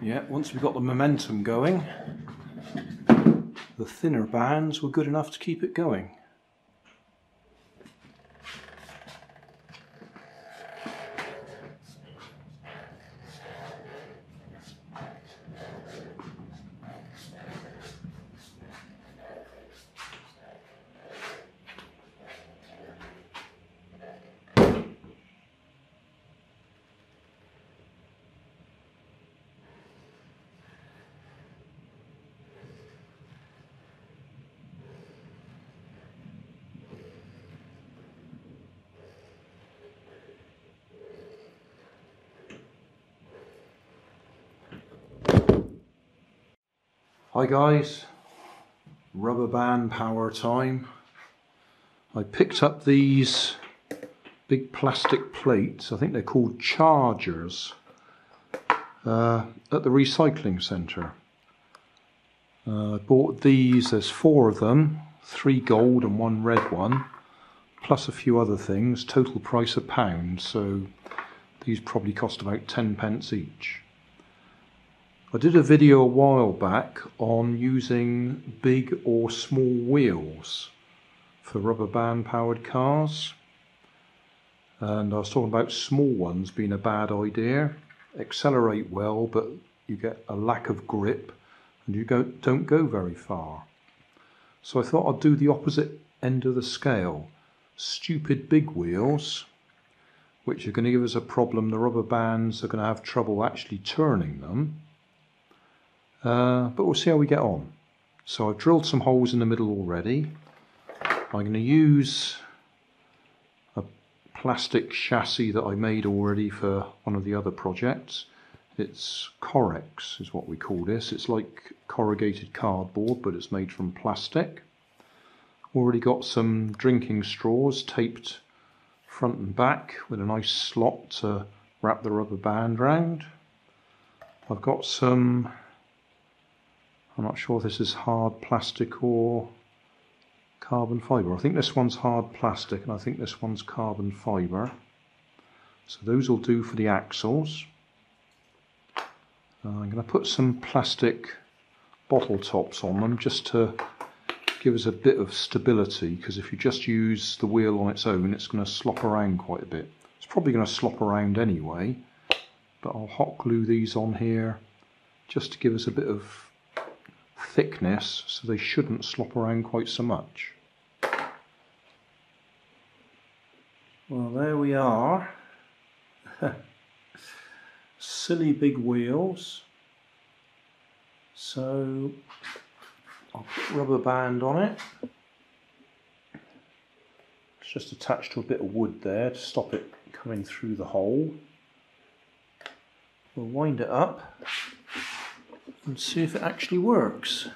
Yeah, once we got the momentum going, the thinner bands were good enough to keep it going. Hi guys, rubber band power time. I picked up these big plastic plates, I think they're called chargers, at the recycling centre. I bought these, there's 4 of them, 3 gold and 1 red one, plus a few other things, total price £1, so these probably cost about 10 pence each. I did a video a while back on using big or small wheels for rubber band powered cars, and I was talking about small ones being a bad idea. Accelerate well, but you get a lack of grip and you don't go very far. So I thought I'd do the opposite end of the scale. Stupid big wheels, which are going to give us a problem. The rubber bands are going to have trouble actually turning them. But we'll see how we get on. So I've drilled some holes in the middle already. I'm going to use a plastic chassis that I made already for one of the other projects. It's Correx is what we call this. It's like corrugated cardboard, but it's made from plastic. Already got some drinking straws taped front and back with a nice slot to wrap the rubber band round. I've got some, I'm not sure if this is hard plastic or carbon fibre. I think this one's hard plastic and I think this one's carbon fibre. So those will do for the axles. I'm going to put some plastic bottle tops on them just to give us a bit of stability, because if you just use the wheel on its own it's going to slop around quite a bit. It's probably going to slop around anyway, but I'll hot glue these on here just to give us a bit of thickness so they shouldn't slop around quite so much. Well, there we are. Silly big wheels. So I'll put rubber band on it. It's just attached to a bit of wood there to stop it coming through the hole. We'll wind it up and see if it actually works.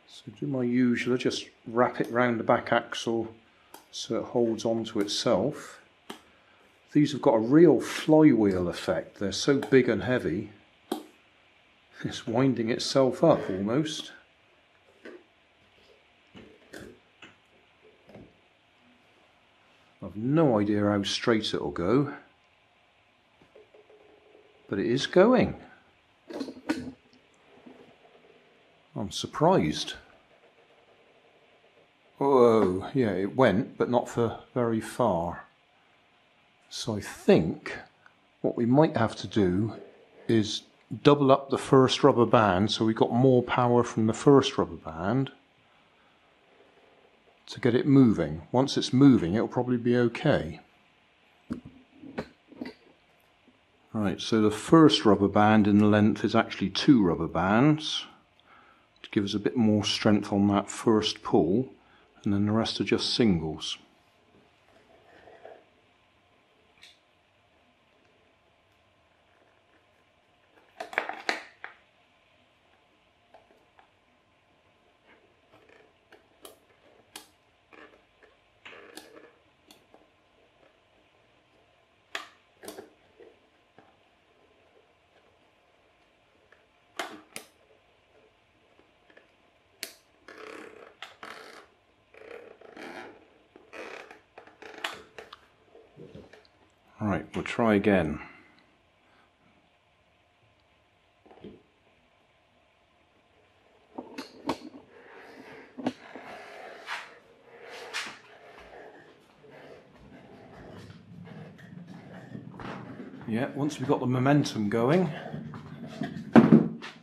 So do my usual, I just wrap it round the back axle so it holds onto itself. These have got a real flywheel effect. They're so big and heavy, it's winding itself up almost. I've no idea how straight it'll go, but it is going. I'm surprised. Oh, yeah, it went, but not for very far. So I think what we might have to do is double up the first rubber band so we've got more power from the first rubber band to get it moving. Once it's moving, it'll probably be okay. Right, so the first rubber band in the length is actually 2 rubber bands to give us a bit more strength on that first pull, and then the rest are just singles. Right, we'll try again. Yeah, once we got the momentum going,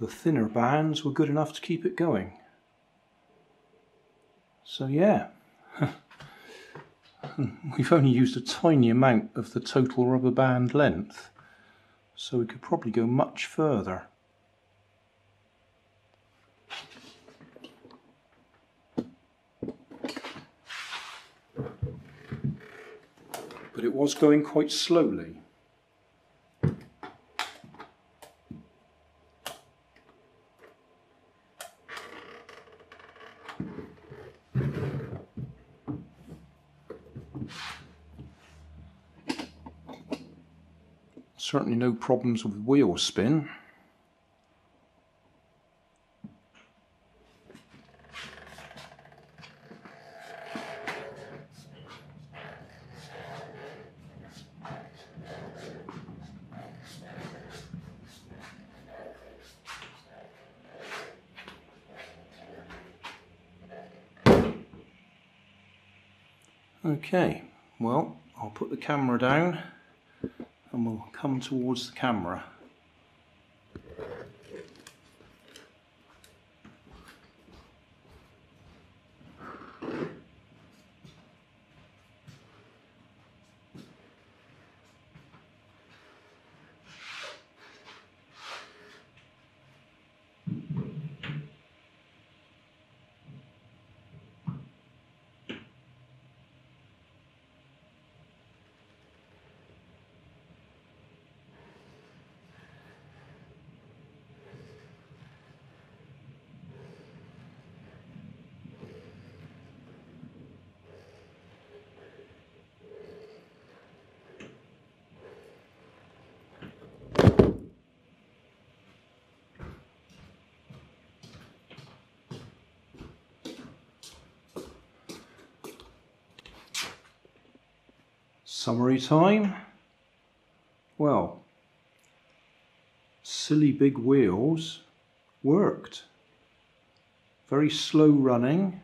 the thinner bands were good enough to keep it going. So yeah, we've only used a tiny amount of the total rubber band length, so we could probably go much further. But it was going quite slowly. Certainly no problems with wheel spin. Okay, well, I'll put the camera down and we'll come towards the camera. Summary time. Well, silly big wheels worked. Very slow running.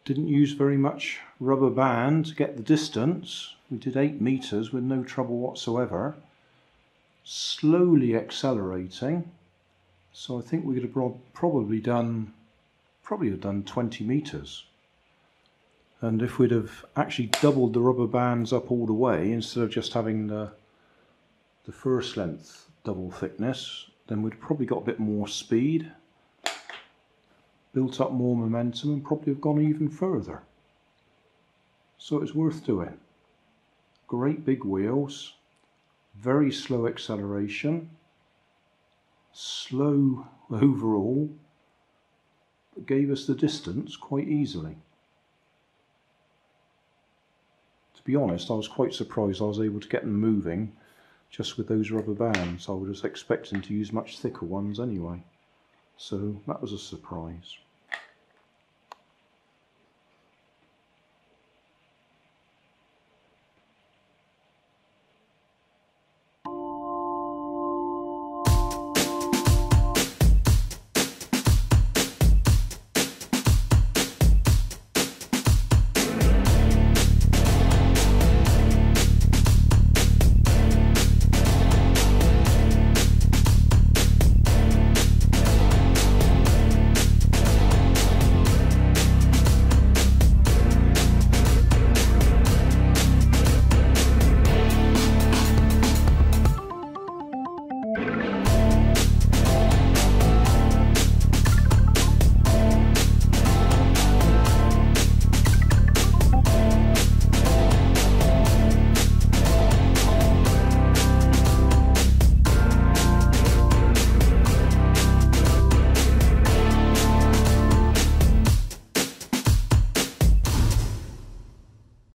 Didn't use very much rubber band to get the distance. We did 8 meters with no trouble whatsoever. Slowly accelerating. So I think we could have probably done 20 meters. And if we'd have actually doubled the rubber bands up all the way, instead of just having the first length double thickness, then we'd probably got a bit more speed, built up more momentum, and probably have gone even further. So it's worth doing. Great big wheels, very slow acceleration, slow overall, but gave us the distance quite easily. To be honest, I was quite surprised I was able to get them moving just with those rubber bands. I was expecting to use much thicker ones anyway. So that was a surprise.